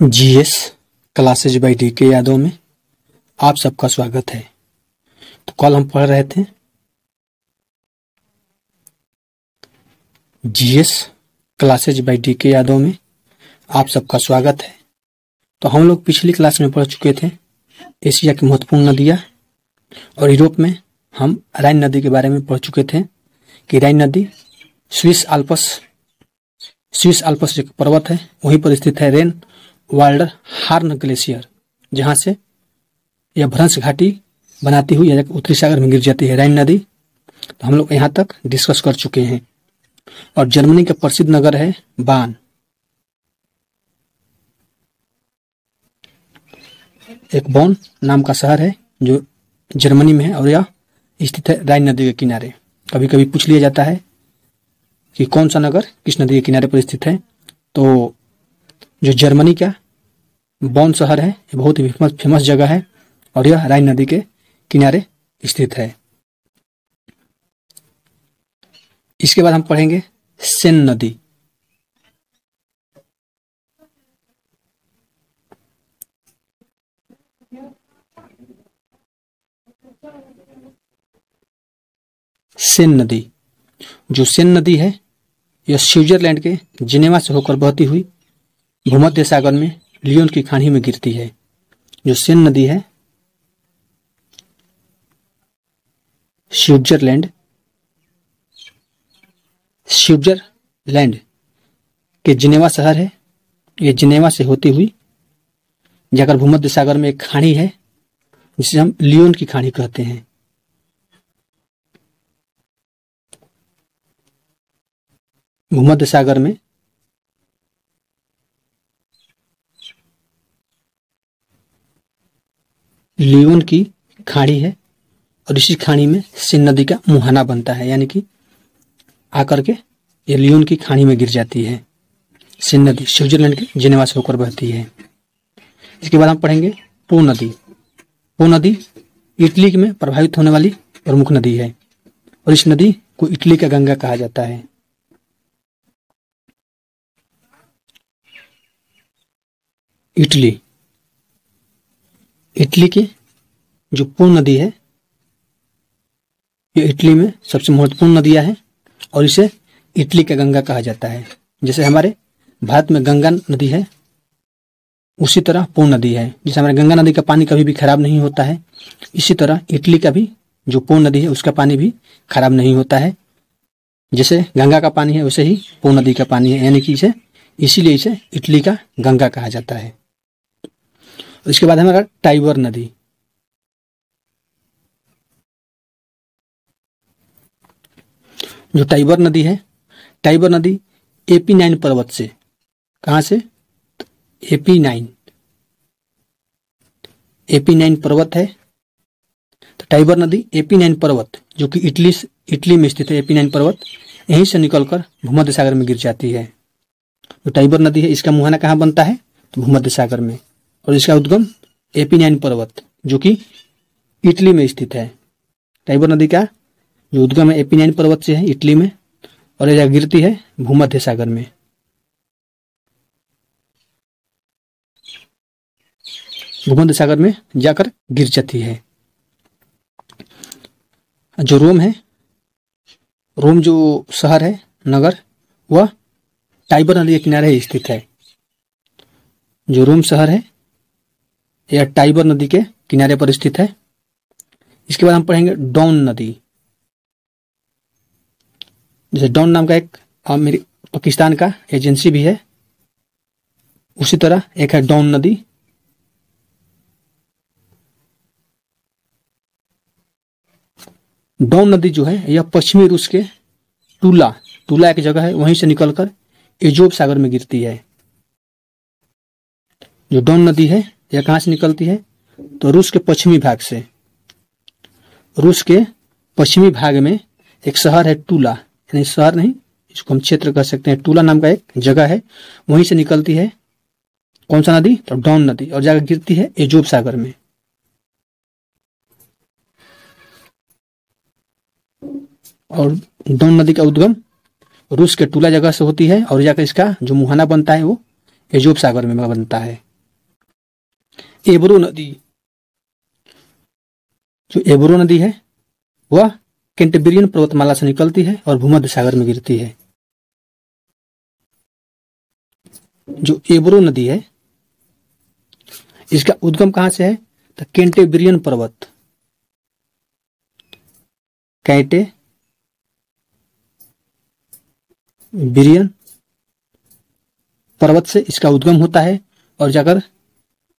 GS classes by DK Yadav में आप सबका स्वागत है। तो कल हम पढ़ रहे थे GS classes by DK Yadav में आप सबका स्वागत है। तो हम लोग पिछली क्लास में पढ़ चुके थे एशिया की महत्वपूर्ण नदियाँ और यूरोप में हम राइन नदी के बारे में पढ़ चुके थे कि राइन नदी स्विस आल्प्स जो पर्वत है वहीं पर स्थित है रेन वाल्डर हार्न ग्लेशियर, जहां से यह भ्रंश घाटी बनाती हुई उत्तरी सागर में गिर जाती है राइन नदी। तो हम लोग यहाँ तक डिस्कस कर चुके हैं। और जर्मनी का प्रसिद्ध नगर है बान। एक बॉन नाम का शहर है जो जर्मनी में है और यह स्थित है राइन नदी के किनारे। कभी कभी पूछ लिया जाता है कि कौन सा नगर किस नदी के किनारे पर स्थित है। तो जो जर्मनी का बॉन शहर है ये बहुत ही फेमस जगह है और यह राइन नदी के किनारे स्थित है। इसके बाद हम पढ़ेंगे सेन नदी। सेन नदी, जो सेन नदी है यह स्विट्जरलैंड के जिनेवा से होकर बहती हुई भूमध्य सागर में लियोन की खाड़ी में गिरती है। जो सेन नदी है स्विट्जरलैंड के जिनेवा शहर है। ये जिनेवा से होती हुई जाकर भूमध्य सागर में एक खाड़ी है जिसे हम लियोन की खाड़ी कहते हैं। भूमध्य सागर में लियोन की खाड़ी है और इसी खाड़ी में सेन नदी का मुहाना बनता है, यानी कि आकर के ये लियोन की खाड़ी में गिर जाती है। सेन नदी स्विट्जरलैंड के जिनेवा से होकर बहती है। इसके बाद हम पढ़ेंगे पो नदी। पो नदी इटली में प्रभावित होने वाली प्रमुख नदी है और इस नदी को इटली का गंगा कहा जाता है। इटली की जो पो नदी है ये इटली में सबसे महत्वपूर्ण नदियां हैं और इसे इटली का गंगा कहा जाता है। जैसे हमारे भारत में गंगा नदी है उसी तरह पो नदी है। जैसे हमारे गंगा नदी का पानी कभी भी खराब नहीं होता है, इसी तरह इटली का भी जो पो नदी है उसका पानी भी खराब नहीं होता है। जैसे गंगा का पानी है वैसे ही पो नदी का पानी है, यानी कि इसीलिए इसे इटली का गंगा कहा जाता है। इसके बाद हमारा टाइबर नदी। जो टाइबर नदी है, टाइबर नदी AP9 पर्वत से, कहां से? AP9 पर्वत है। तो टाइबर नदी AP9 पर्वत जो कि इटली में स्थित है, AP9 पर्वत यहीं से निकलकर भूमध्य सागर में गिर जाती है। जो टाइबर नदी है इसका मुहाना कहाँ बनता है? तो भूमध्य सागर में। और इसका उद्गम AP9 पर्वत जो कि इटली में स्थित है। टाइबर नदी का जो उद्गम है AP9 पर्वत से है इटली में और यह गिरती है भूमध्य सागर में। भूमध्य सागर में जाकर गिर जाती है। जो रोम है, रोम जो शहर है, नगर, वह टाइबर नदी के किनारे स्थित है। जो रोम शहर है यह टाइबर नदी के किनारे पर स्थित है। इसके बाद हम पढ़ेंगे डॉन नदी। जैसे डॉन नाम का एक पाकिस्तान का एजेंसी भी है, उसी तरह एक है डॉन नदी। डॉन नदी जो है यह पश्चिमी रूस के टूला एक जगह है वहीं से निकलकर एजोब सागर में गिरती है। जो डॉन नदी है यह कहां से निकलती है? तो रूस के पश्चिमी भाग से। रूस के पश्चिमी भाग में एक शहर है टूला, यानी शहर नहीं इसको हम क्षेत्र कह सकते हैं। टूला नाम का एक जगह है वहीं से निकलती है कौन सा नदी? तो डॉन नदी और जाकर गिरती है एजोब सागर में। और डॉन नदी का उद्गम रूस के टूला जगह से होती है और जाकर इसका जो मुहाना बनता है वो एजोब सागर में बनता है। एब्रो नदी, जो एब्रो नदी है वह कैंटेबरियन पर्वतमाला से निकलती है और भूमध्य सागर में गिरती है। जो एब्रो नदी है इसका उद्गम कहां से है? तो कैंटेबरियन पर्वत, कैंटेबरियन पर्वत से इसका उद्गम होता है और जाकर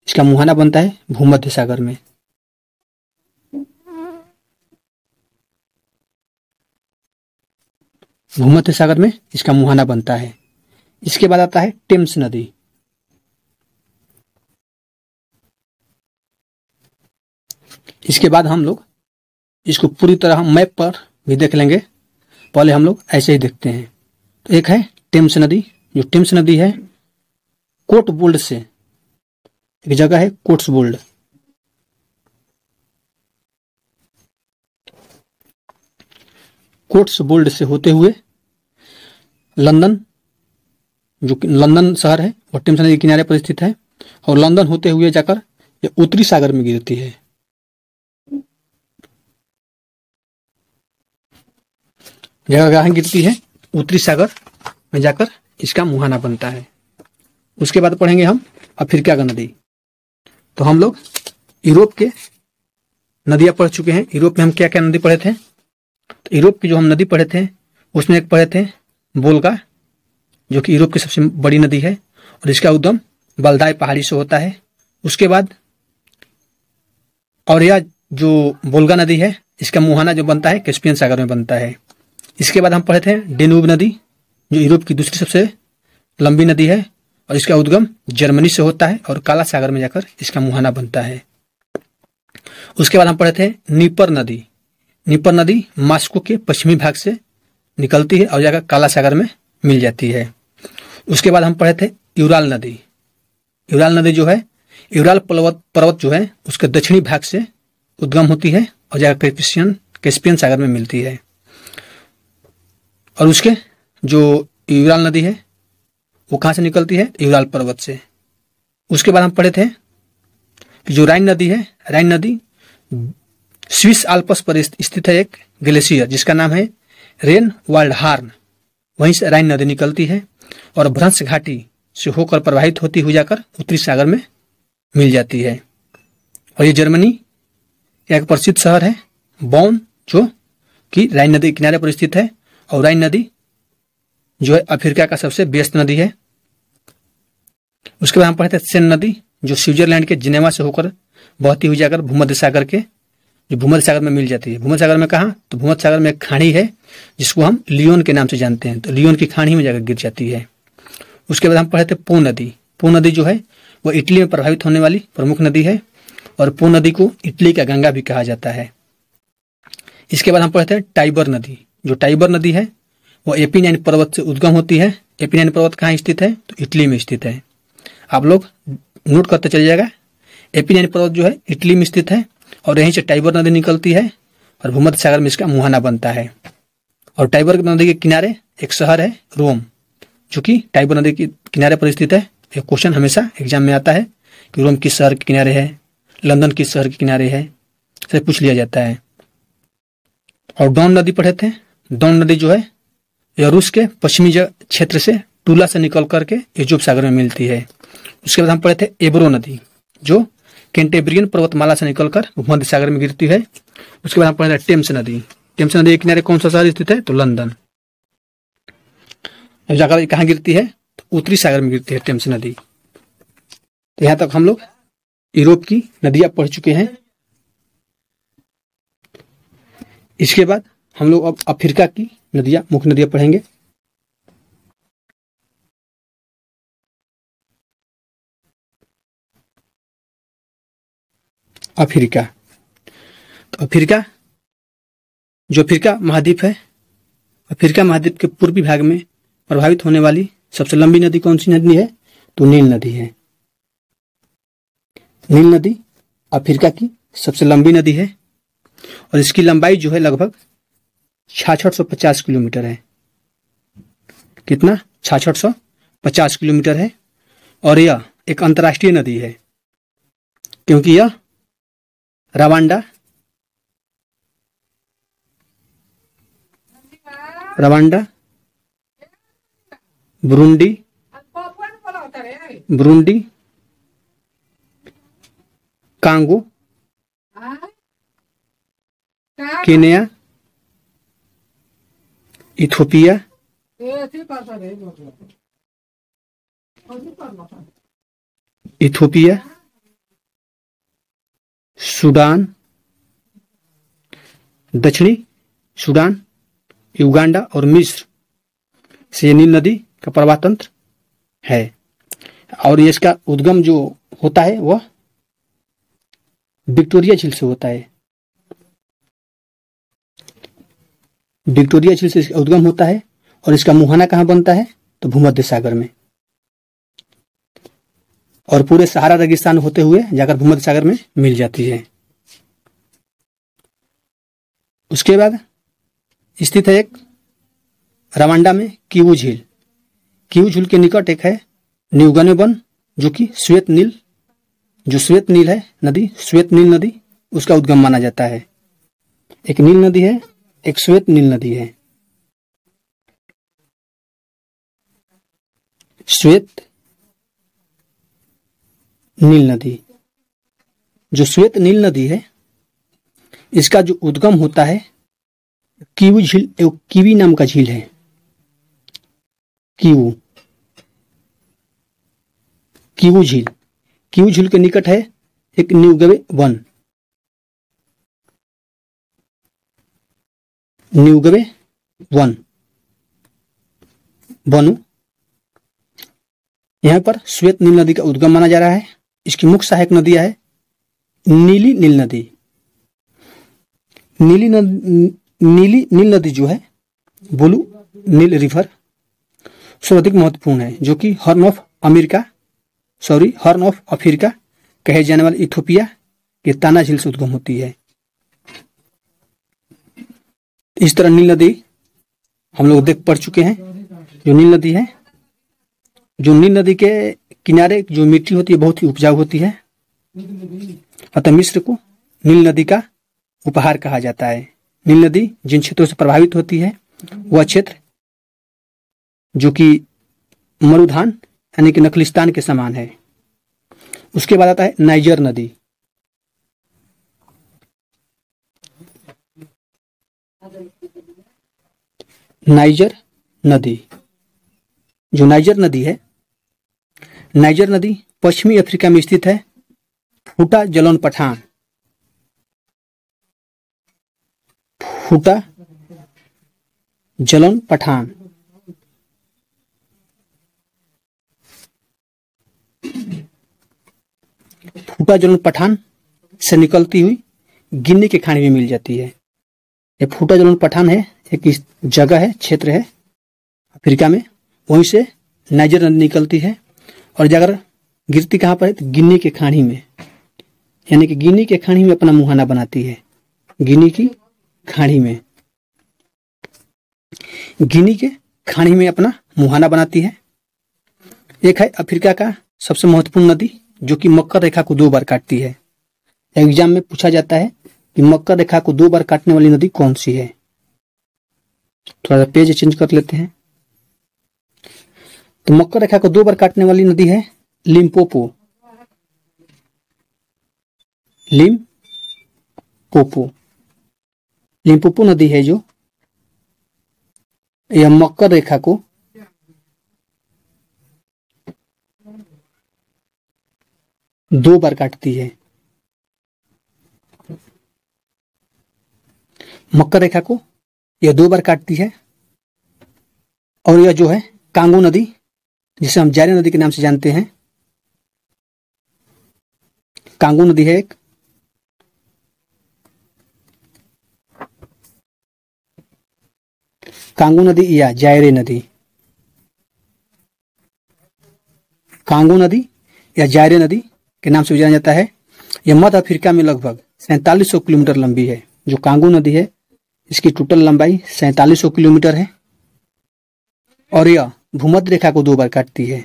इसका मुहाना बनता है भूमध्य सागर में। भूमध्य सागर में इसका मुहाना बनता है। इसके बाद आता है टेम्स नदी। इसके बाद हम लोग इसको पूरी तरह हम मैप पर भी देख लेंगे, पहले हम लोग ऐसे ही देखते हैं। तो एक है टेम्स नदी। जो टेम्स नदी है कोटबोल्ड से, एक जगह है कोट्सवोल्ड, कोट्सवोल्ड से होते हुए लंदन, जो लंदन शहर है वह टेम्स नदी के किनारे पर स्थित है, और लंदन होते हुए जाकर यह उत्तरी सागर में गिरती है। जगह कहाँ गिरती है? उत्तरी सागर में जाकर इसका मुहाना बनता है। उसके बाद पढ़ेंगे हम अफ्रीका का नदी। तो हम लोग यूरोप के नदियां पढ़ चुके हैं। यूरोप में हम क्या क्या नदी पढ़े थे? तो यूरोप की जो हम नदी पढ़े थे उसमें एक पढ़े थे वोल्गा, जो कि यूरोप की सबसे बड़ी नदी है और इसका उद्गम बल्दाई पहाड़ी से होता है। उसके बाद और यह जो वोल्गा नदी है इसका मुहाना जो बनता है कैस्पियन सागर में बनता है। इसके बाद हम पढ़े थे डेन्यूब नदी, जो यूरोप की दूसरी सबसे लंबी नदी है और इसका उद्गम जर्मनी से होता है और काला सागर में जाकर इसका मुहाना बनता है। उसके बाद हम पढ़े थे नीपर नदी। नीपर नदी मॉस्को के पश्चिमी भाग से निकलती है और जाकर काला सागर में मिल जाती है। उसके बाद हम पढ़े थे यूराल नदी। यूराल नदी जो है यूराल पर्वत जो है उसके दक्षिणी भाग से उद्गम होती है और जाकर कैस्पियन सागर में मिलती है। और उसके जो यूराल नदी है वो कहाँ से निकलती है? यूराल पर्वत से। उसके बाद हम पढ़े थे जो राइन नदी है, राइन नदी स्विस आल्प्स पर स्थित है एक ग्लेशियर जिसका नाम है रेन वाल्डहार्न, वहीं से राइन नदी निकलती है और भ्रंश घाटी से होकर प्रवाहित होती हुई जाकर उत्तरी सागर में मिल जाती है। और ये जर्मनी का एक प्रसिद्ध शहर है बॉन, जो कि राइन नदी के किनारे पर स्थित है। और राइन नदी जो है अफ्रीका का सबसे व्यस्त नदी है। उसके बाद हम पढ़े थे सेन नदी, जो स्विट्जरलैंड के जिनेवा से होकर बहती हुई जाकर भूमध्य सागर के जो भूमध्य सागर में मिल जाती है। भूमध्य सागर में कहाँ? तो भूमध्य सागर में एक खाड़ी है जिसको हम लियोन के नाम से जानते हैं, तो लियोन की खाड़ी में जाकर गिर जाती है। उसके बाद हम पढ़े थे पो नदी। पो नदी जो है वह इटली में प्रभावित होने वाली प्रमुख नदी है और पो नदी को इटली का गंगा भी कहा जाता है। इसके बाद हम पढ़े थे टाइबर नदी। जो टाइबर नदी है वो एपिनाइन पर्वत से उद्गम होती है। एपिनाइन पर्वत कहाँ स्थित है? तो इटली में स्थित है। आप लोग नोट करते चल जाएगा, एपिनाइन पर्वत जो है इटली में स्थित है और यहीं से टाइबर नदी निकलती है और भूमध्य सागर में इसका मुहाना बनता है। और टाइबर नदी के किनारे एक शहर है रोम, जो कि टाइबर नदी के किनारे पर स्थित है। एक क्वेश्चन हमेशा एग्जाम में आता है कि रोम किस शहर के किनारे है, लंदन किस शहर के किनारे है, से पूछ लिया जाता है। और डॉन नदी पढ़े थे। डॉन नदी जो है यह रूस के पश्चिमी क्षेत्र से टूला से निकल करके एजोब सागर में मिलती है। उसके बाद हम पढ़े थे एब्रो नदी, जो कैंटेबरियन पर्वतमाला से निकलकर भूमध्य सागर में गिरती है। उसके बाद हम पढ़े थे टेम्स नदी। टेम्स नदी के किनारे कौन सा शहर स्थित है? तो लंदन। अब जाकर कहाँ गिरती है? तो उत्तरी सागर में गिरती है टेम्स नदी। तो यहां तक हम लोग यूरोप की नदियां पढ़ चुके हैं। इसके बाद हम लोग अब अफ्रीका की नदियां, मुख्य नदियां पढ़ेंगे। अफ्रीका। तो अफ्रीका जो अफ्रीका महाद्वीप है, अफ्रीका महाद्वीप के पूर्वी भाग में प्रभावित होने वाली सबसे लंबी नदी कौन सी नदी है? तो नील नदी है। नील नदी अफ्रीका की सबसे लंबी नदी है और इसकी लंबाई जो है लगभग 6650 किलोमीटर है। कितना? 6650 किलोमीटर है। और यह एक अंतर्राष्ट्रीय नदी है। क्योंकि यह Rwanda Burundi Congo, Kenya, Ethiopia, Sudan, दक्षिणी सूडान, युगांडा और मिस्र से ये नील नदी का प्रवाह तंत्र है। और ये इसका उद्गम जो होता है वह विक्टोरिया झील से होता है। विक्टोरिया झील से इसका उद्गम होता है और इसका मुहाना कहाँ बनता है तो भूमध्य सागर में, और पूरे सहारा रेगिस्तान होते हुए जाकर भूमध्य सागर में मिल जाती है। उसके बाद स्थित है एक रवांडा में किवू झील। किवू झील के निकट एक है न्यूगने वन, जो कि श्वेत नील है नदी, श्वेत नील नदी उसका उद्गम माना जाता है। एक नील नदी है, एक श्वेत नील नदी है। श्वेत नील नदी, जो श्वेत नील नदी है इसका जो उद्गम होता है किवू झील, एक किवी नाम का झील है। किवू झील के निकट है एक न्यूगवे वन वनु। यहां पर श्वेत नील नदी का उद्गम माना जा रहा है। इसकी मुख्य सहायक नदियां है नीली नील नदी जो है ब्लू नील रिवर सर्वाधिक महत्वपूर्ण है, जो कि हॉर्न ऑफ अफ्रीका कहे जाने वाले इथियोपिया के ताना झील से उद्गम होती है। इस तरह नील नदी हम लोग देख पढ़ चुके हैं। जो नील नदी है, जो नील नदी के किनारे जो मिट्टी होती है बहुत ही उपजाऊ होती है, अतः मिस्र को नील नदी का उपहार कहा जाता है। नील नदी जिन क्षेत्रों से प्रभावित होती है वह क्षेत्र जो कि मरुधान यानी कि नखलिस्तान के समान है। उसके बाद आता है नाइजर नदी। जो नाइजर नदी है, नाइजर नदी पश्चिमी अफ्रीका में स्थित है। फूटा जलन पठान फूटा जलन पठान से निकलती हुई गिनी के खाड़ी में मिल जाती है। ये फूटा जलन पठान है, एक जगह है, क्षेत्र है अफ्रीका में, वहीं से नाइजर नदी निकलती है और जाकर गिरती कहाँ पर है तो गिनी के खाड़ी में, यानी कि गिनी के खाड़ी में अपना मुहाना बनाती है। गिनी की खाड़ी में अपना मुहाना बनाती है। एक है अफ्रीका का सबसे महत्वपूर्ण नदी जो कि मकर रेखा को 2 बार काटती है। एग्जाम में पूछा जाता है कि मकर रेखा को 2 बार काटने वाली नदी कौन सी है। थोड़ा सा पेज चेंज कर लेते हैं। तो मकर रेखा को 2 बार काटने वाली नदी है लिम्पोपो नदी है, जो यह मकर रेखा को दो बार काटती है। मकर रेखा को यह 2 बार काटती है। और यह जो है कांगो नदी, जिसे हम जारी नदी के नाम से जानते हैं, कांगो नदी है एक। कांगो नदी या जायरे नदी, कांगो नदी या जायरे नदी के नाम से जाना जाता है। यह मध्य अफ्रीका में लगभग 4700 किलोमीटर लंबी है। जो कांगो नदी है इसकी टोटल लंबाई 4700 किलोमीटर है और यह भूमध्य रेखा को 2 बार काटती है,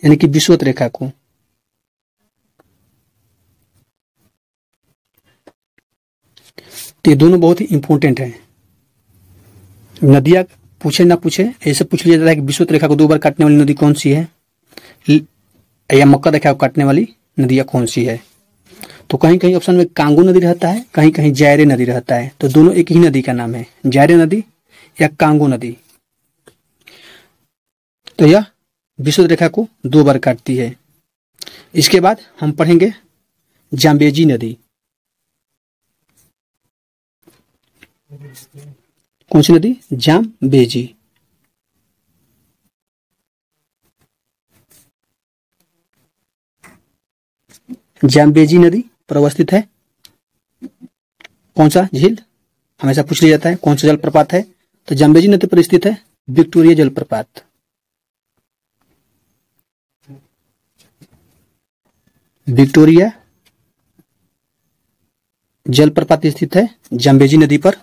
यानी कि विषुवत रेखा को। तो ये दोनों बहुत ही इंपॉर्टेंट हैं। नदियाँ पूछे ना पूछे ऐसे पूछ लिया जाता है कि विषुवत रेखा को 2 बार काटने वाली नदी कौन सी है, या मकर रेखा को काटने वाली नदियाँ कौन सी है। तो कहीं कहीं ऑप्शन में कांगो नदी रहता है, कहीं कहीं जायरे नदी रहता है। तो दोनों एक ही नदी का नाम है, जायरे नदी या कांगो नदी। तो यह विषुवत रेखा को 2 बार काटती है। इसके बाद हम पढ़ेंगे जाम्बेजी नदी। कौन सी नदी? जाम्बेजी। जाम्बेजी नदी पर अवस्थित है कौन सा झील? हमेशा पूछ लिया जाता है कौन सा जलप्रपात है। तो जाम्बेजी नदी पर स्थित है विक्टोरिया जलप्रपात। विक्टोरिया जलप्रपात स्थित है जाम्बेजी नदी पर।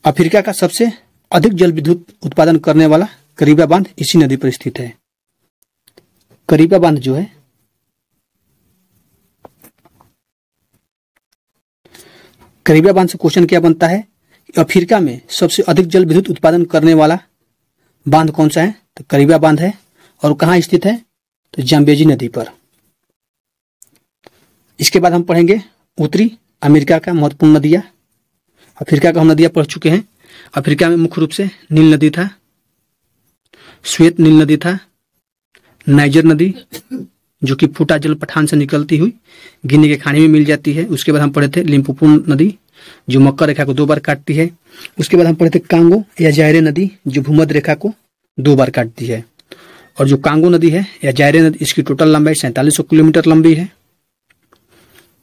अफ्रीका का सबसे अधिक जल विद्युत उत्पादन करने वाला करीबा बांध इसी नदी पर स्थित है। करीबा बांध जो है, करीबा बांध से क्वेश्चन क्या बनता है? अफ्रीका में सबसे अधिक जल विद्युत उत्पादन करने वाला बांध कौन सा है? तो करीबा बांध है। और कहाँ स्थित है? तो जाम्बेजी नदी पर। इसके बाद हम पढ़ेंगे उत्तरी अमेरिका का महत्वपूर्ण नदियां। अफ्रीका का हम नदियां पढ़ चुके हैं। अफ्रीका में मुख्य रूप से नील नदी था, श्वेत नील नदी था, नाइजर नदी जो कि फूटा जल पठान से निकलती हुई गिनी के खाड़ी में मिल जाती है। उसके बाद हम पढ़े थे लिम्पोपो नदी जो मकर रेखा को 2 बार काटती है। उसके बाद हम पढ़े थे कांगो या जायरे नदी जो भूमध्य रेखा को 2 बार काटती है। और जो कांगो नदी है या जायरे नदी, इसकी टोटल लंबाई 4700 किलोमीटर लंबी है।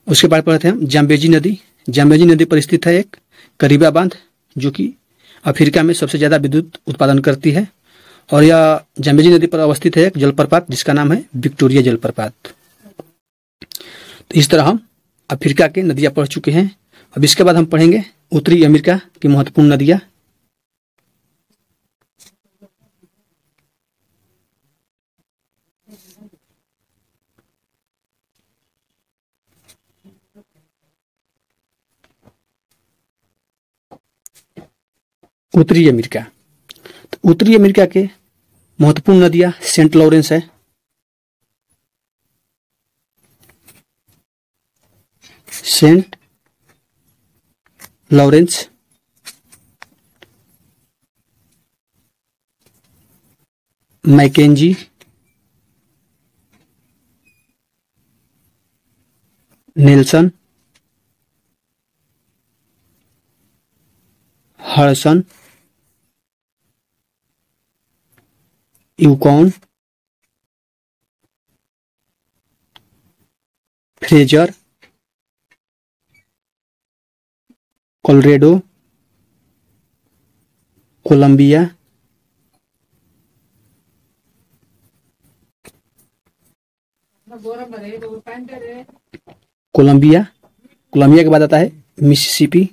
उसके बाद पढ़े थे हम जाम्बेजी नदी। जाम्बेजी नदी पर स्थित है एक करीबा बांध जो कि अफ्रीका में सबसे ज्यादा विद्युत उत्पादन करती है। और यह जाम्बेजी नदी पर अवस्थित है एक जलप्रपात जिसका नाम है विक्टोरिया जलप्रपात। तो इस तरह हम अफ्रीका के नदियां पढ़ चुके हैं। अब इसके बाद हम पढ़ेंगे उत्तरी अमेरिका की महत्वपूर्ण नदियां। उत्तरी अमेरिका, तो उत्तरी अमेरिका के महत्वपूर्ण नदियां सेंट लॉरेंस है, Saint Lawrence, Mackenzie, Nelson, Hudson, Yukon, Fraser, Colorado, Columbia, Columbia, Columbia के बाद आता है मिसिसिपी,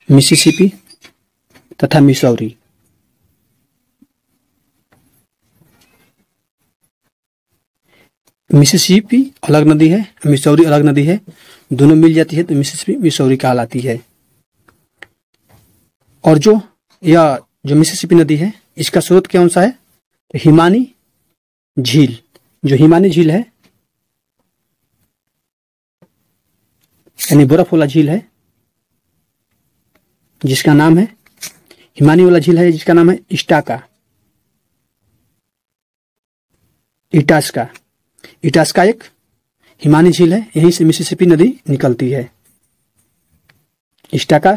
मिसिसिपी तथा मिसौरी। मिसिसिपी अलग नदी है, मिसौरी अलग नदी है, दोनों मिल जाती है तो मिसिसिपी मिसौरी कहलाती है। और जो मिसिसिपी नदी है इसका स्रोत कौन सा है? तो हिमानी झील, जो हिमानी झील है यानी बर्फ वाला झील है जिसका नाम है हिमानी वाला झील है जिसका नाम है इटास्का। इटास्का एक हिमानी झील है, यहीं से मिसिसिपी नदी निकलती है। इटास्का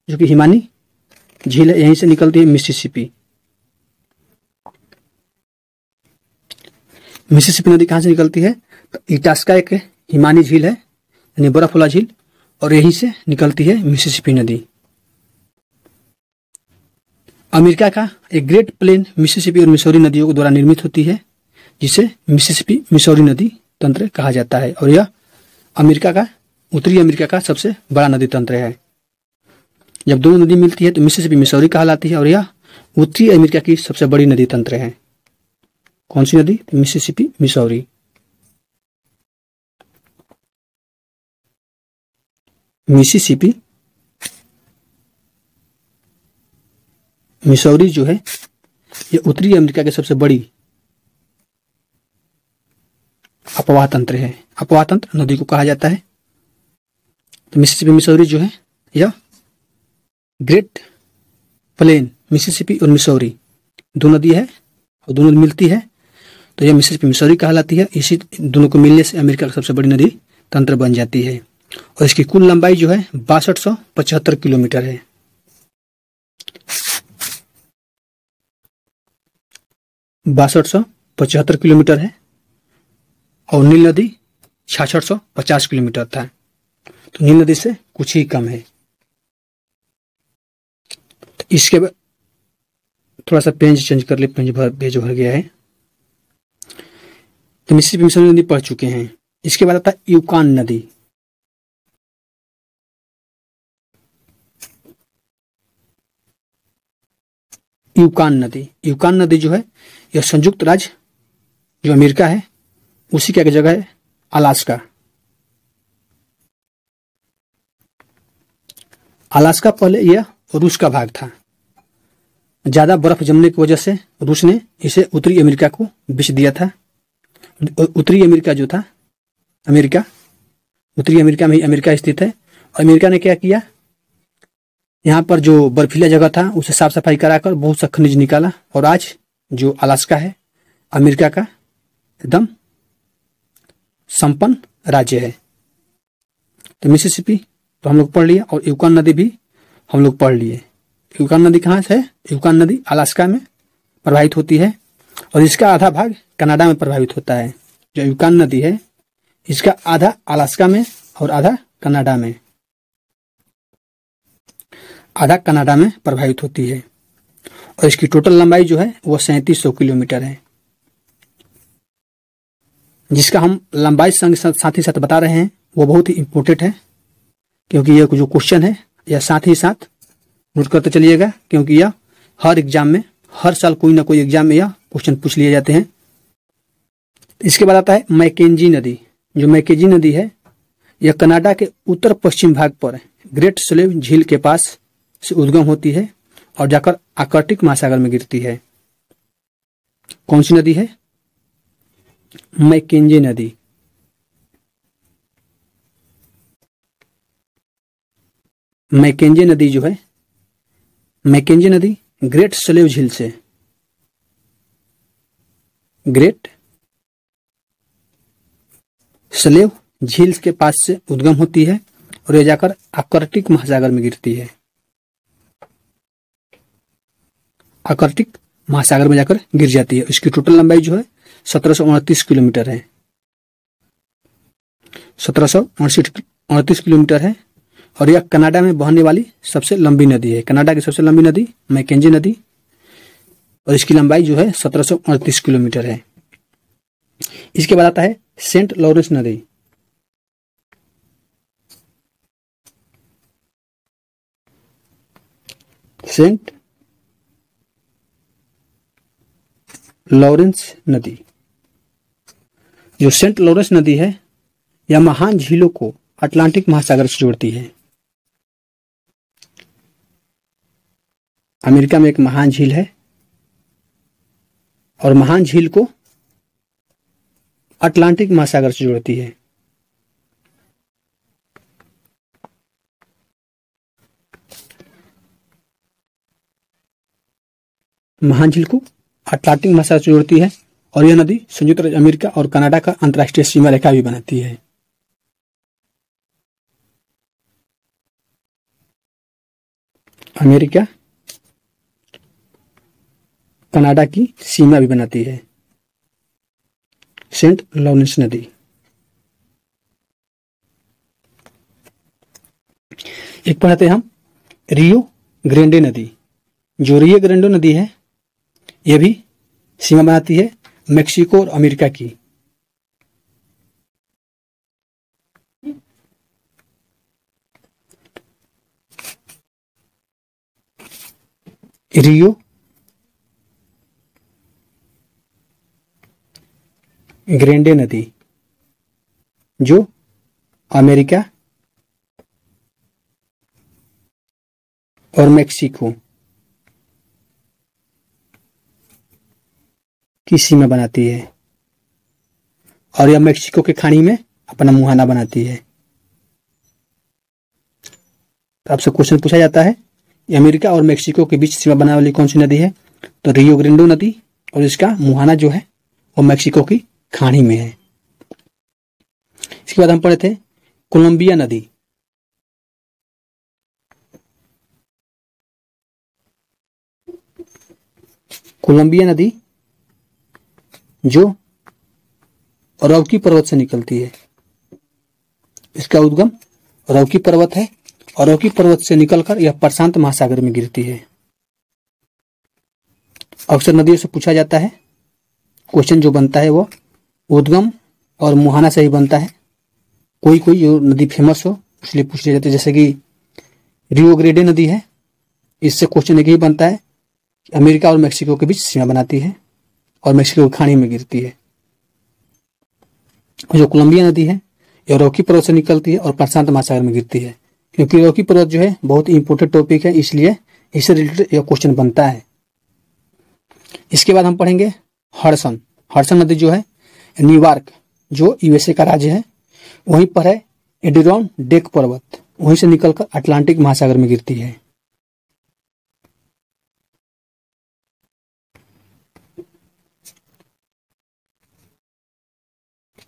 जो कि हिमानी झील है, यहीं से निकलती है मिसिसिपी। मिसिसिपी नदी कहां से निकलती है? तो इटास्का एक हिमानी झील है यानी बर्फ वाला झील, और यहीं से निकलती है मिसिसिपी नदी। अमेरिका का एक ग्रेट प्लेन मिसिसिपी और मिसौरी नदियों के द्वारा निर्मित होती है जिसे मिसिसिपी मिसौरी नदी तंत्र कहा जाता है। और यह अमेरिका का, उत्तरी अमेरिका का सबसे बड़ा नदी तंत्र है। जब दोनों नदी मिलती है तो मिसिसिपी मिसौरी कहलाती है और यह उत्तरी अमेरिका की सबसे बड़ी नदी तंत्र है। कौन सी नदी? Mississippi Missouri. मिसिसिपी, मिसौरी जो है ये उत्तरी अमेरिका की सबसे बड़ी अपवाह तंत्र है। अपवाह तंत्र नदी को कहा जाता है। तो मिसिसिपी मिसौरी जो है यह ग्रेट प्लेन, मिसिसिपी और मिसौरी दो नदी है और दोनों मिलती है तो यह मिसिसिपी मिसौरी कहलाती है। इसी दोनों को मिलने से अमेरिका की सबसे बड़ी नदी तंत्र बन जाती है और इसकी कुल लंबाई जो है 6275 किलोमीटर है। बासठ सौ 75 किलोमीटर है और नील नदी 6650 किलोमीटर था। तो नील नदी से कुछ ही कम है। तो इसके बाद थोड़ा सा पेज चेंज कर ले, पेज भर गया है। तो मिसिसिपी मिसौरी नदी पढ़ चुके हैं। इसके बाद आता है यूकान नदी। यूकान नदी, यूकान नदी जो है यह संयुक्त राज्य जो अमेरिका है उसी की एक जगह है अलास्का। अलास्का पहले यह रूस का भाग था। ज्यादा बर्फ जमने की वजह से रूस ने इसे उत्तरी अमेरिका को बेच दिया था। उत्तरी अमेरिका जो था अमेरिका, उत्तरी अमेरिका में ही अमेरिका स्थित है और अमेरिका ने क्या किया, यहाँ पर जो बर्फीला जगह था उसे साफ सफाई कराकर बहुत सा खनिज निकाला और आज जो अलास्का है अमेरिका का एकदम संपन्न राज्य है। तो मिसिसिपी तो हम लोग पढ़ लिए और यूकान नदी भी हम लोग पढ़ लिए। यूकान नदी कहाँ से है? यूकान नदी अलास्का में प्रवाहित होती है और इसका आधा भाग कनाडा में प्रभावित होता है। जो यूकान नदी है इसका आधा अलास्का में और आधा कनाडा में, आधा कनाडा में प्रभावित होती है और इसकी टोटल लंबाई जो है वह 3700 किलोमीटर है। जिसका हम लंबाई संग साथ ही साथ बता रहे हैं वो बहुत ही इंपॉर्टेंट है क्योंकि यह जो क्वेश्चन है यह साथ ही साथ नोट करते चलिएगा क्योंकि यह हर एग्जाम में, हर साल कोई ना कोई एग्जाम में यह क्वेश्चन पूछ लिए जाते हैं। इसके बाद आता है मैकेंजी नदी। जो मैकेंजी नदी है यह कनाडा के उत्तर पश्चिम भाग पर ग्रेट स्लेव झील के पास से उद्गम होती है और जाकर आर्कटिक महासागर में गिरती है। कौन सी नदी है? मैकेंजी नदी। मैकेंजी नदी जो है, मैकेंजी नदी ग्रेट स्लेव झील से, ग्रेट स्लेव झील के पास से उद्गम होती है और यह जाकर आर्कटिक महासागर में गिरती है। आर्कटिक महासागर में जाकर गिर जाती है। इसकी टोटल लंबाई जो है 1729 किलोमीटर है। 1729 किलोमीटर है और यह कनाडा में बहने वाली सबसे लंबी नदी है। कनाडा की सबसे लंबी नदी मैकेंजी नदी और इसकी लंबाई जो है 1729 किलोमीटर है। इसके बाद आता है सेंट लॉरेंस नदी। सेंट लॉरेंस नदी। जो सेंट लॉरेंस नदी है यह महान झीलों को अटलांटिक महासागर से जोड़ती है। अमेरिका में एक महान झील है और महान झील को अटलांटिक महासागर से जोड़ती है। महान झील को अटलांटिक महासागर से जोड़ती है और यह नदी संयुक्त राज्य अमेरिका और कनाडा का अंतर्राष्ट्रीय सीमा रेखा भी बनाती है। अमेरिका कनाडा की सीमा भी बनाती है सेंट लॉरेंस नदी। एक पढ़ते हैं हम रियो ग्रेंडे नदी। जो रियो ग्रेंडे नदी है यह भी सीमा बनाती है मेक्सिको और अमेरिका की। रियो ग्रेंडे नदी जो अमेरिका और मेक्सिको की सीमा बनाती है, और यह मेक्सिको के खाड़ी में अपना मुहाना बनाती है। तो आपसे क्वेश्चन पूछा जाता है, अमेरिका और मेक्सिको के बीच सीमा बनाने वाली कौन सी नदी है? तो रियो ग्रेंडे नदी, और इसका मुहाना जो है वो मेक्सिको की खाड़ी में है। इसके बाद हम पढ़े थे कोलंबिया नदी। कोलंबिया नदी जो रॉकी पर्वत से निकलती है, इसका उद्गम रॉकी पर्वत है, और रॉकी पर्वत से निकलकर यह प्रशांत महासागर में गिरती है। अक्सर नदियों से पूछा जाता है, क्वेश्चन जो बनता है वो उद्गम और मुहाना से ही बनता है। कोई कोई जो नदी फेमस हो इसलिए पूछ लिया जाता है, जैसे कि रियो ग्रेंडे नदी है, इससे क्वेश्चन एक ही बनता है कि अमेरिका और मेक्सिको के बीच सीमा बनाती है और मेक्सिको की खाड़ी में गिरती है। जो कोलंबिया नदी है यह रॉकी पर्वत से निकलती है और प्रशांत महासागर में गिरती है। क्योंकि रॉकी पर्वत जो है बहुत ही इंपॉर्टेंट टॉपिक है, इसलिए इससे रिलेटेड यह क्वेश्चन बनता है। इसके बाद हम पढ़ेंगे हडसन। हडसन नदी जो है न्यूयॉर्क जो यूएसए का राज्य है वहीं पर है। एडिरोनडेक पर्वत वहीं से निकलकर अटलांटिक महासागर में गिरती है।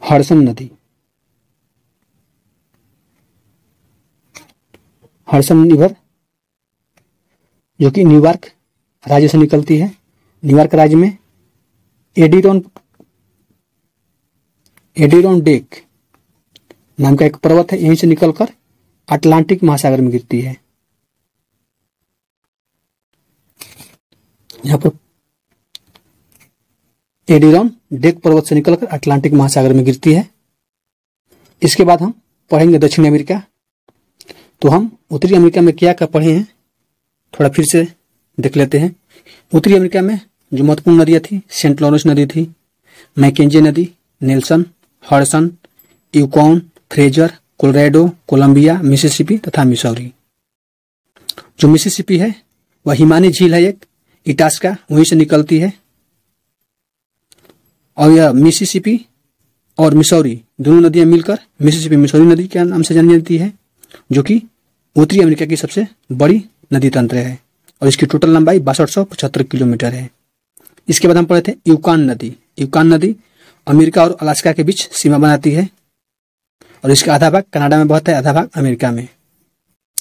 हडसन नदी, हडसन रिवर जो कि न्यूयॉर्क राज्य से निकलती है। न्यूयॉर्क राज्य में एडिरोनडेक नाम का एक पर्वत है, यहीं से निकलकर अटलांटिक महासागर में गिरती है। यहाँ पर एडिरोनडेक पर्वत से निकलकर अटलांटिक महासागर में गिरती है। इसके बाद हम पढ़ेंगे दक्षिण अमेरिका। तो हम उत्तरी अमेरिका में क्या क्या पढ़े हैं थोड़ा फिर से देख लेते हैं। उत्तरी अमेरिका में जो महत्वपूर्ण नदियां थी, सेंट लॉरेंस नदी थी, मैकेंजी नदी, Nelson, Hudson, Yukon, Fraser, Colorado, Columbia, Mississippi तथा मिसौरी। जो मिसिसिपी है वह हिमानी झील है, एक इटास्का वहीं से निकलती है, और यह मिसिसिपी और मिसौरी दोनों नदियां मिलकर मिसिसिपी मिसौरी नदी के नाम से जानी जाती है, जो कि उत्तरी अमेरिका की सबसे बड़ी नदी तंत्र है, और इसकी टोटल लंबाई 6275 किलोमीटर है। इसके बाद हम पढ़े थे यूकॉन नदी। यूकॉन नदी अमेरिका और अलास्का के बीच सीमा बनाती है, और इसका आधा भाग कनाडा में बहता है, आधा भाग अमेरिका में,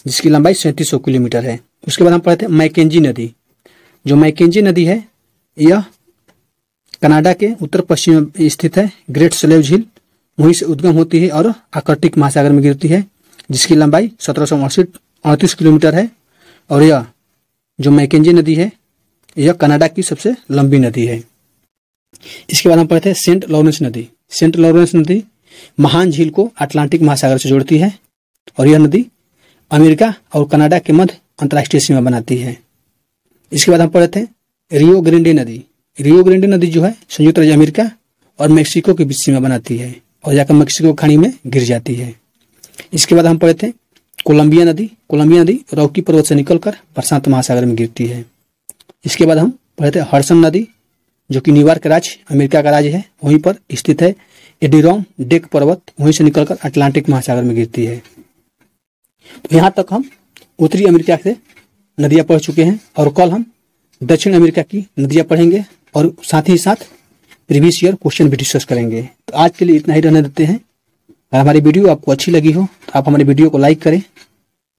जिसकी लंबाई 3700 किलोमीटर है। उसके बाद हम पढ़े थे मैकेंजी नदी। जो मैकेंजी नदी है यह कनाडा के उत्तर पश्चिम में स्थित है। ग्रेट स्लेव झील वहीं से उद्गम होती है और आर्कटिक महासागर में गिरती है, जिसकी लंबाई 1738 किलोमीटर है, और यह जो मैकेंजी नदी है यह कनाडा की सबसे लंबी नदी है। इसके बाद हम पढ़े थे सेंट लॉरेंस नदी। सेंट लॉरेंस नदी महान झील को अटलांटिक महासागर से जोड़ती है, और यह नदी अमेरिका और कनाडा के मध्य अंतर्राष्ट्रीय सीमा बनाती है। इसके बाद हम पढ़े थे रियो ग्रेंडे नदी। रियो ग्रेंडे नदी जो है संयुक्त राज्य अमेरिका और मेक्सिको के बीच सीमा बनाती है, और जाकर मेक्सिको खाड़ी में गिर जाती है। इसके बाद हम पढ़े थे कोलंबिया नदी। कोलंबिया नदी रॉकी पर्वत से निकलकर प्रशांत महासागर में गिरती है। इसके बाद हम पढ़े थे हडसन नदी, जो कि न्यूयॉर्क राज्य अमेरिका का राज्य है, वहीं पर स्थित है। एडिरोनडेक पर्वत वहीं से निकलकर अटलांटिक महासागर में गिरती है। तो यहाँ तक हम उत्तरी अमेरिका से नदियां पढ़ चुके हैं, और कल हम दक्षिण अमेरिका की नदियां पढ़ेंगे, और साथ ही साथ प्रीवियस ईयर क्वेश्चन भी डिस्कस करेंगे। तो आज के लिए इतना ही रहने देते हैं। अगर हमारी वीडियो आपको अच्छी लगी हो तो आप हमारी वीडियो को लाइक करें,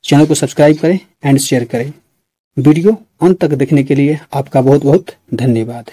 चैनल को सब्सक्राइब करें एंड शेयर करें। वीडियो अंत तक देखने के लिए आपका बहुत बहुत धन्यवाद।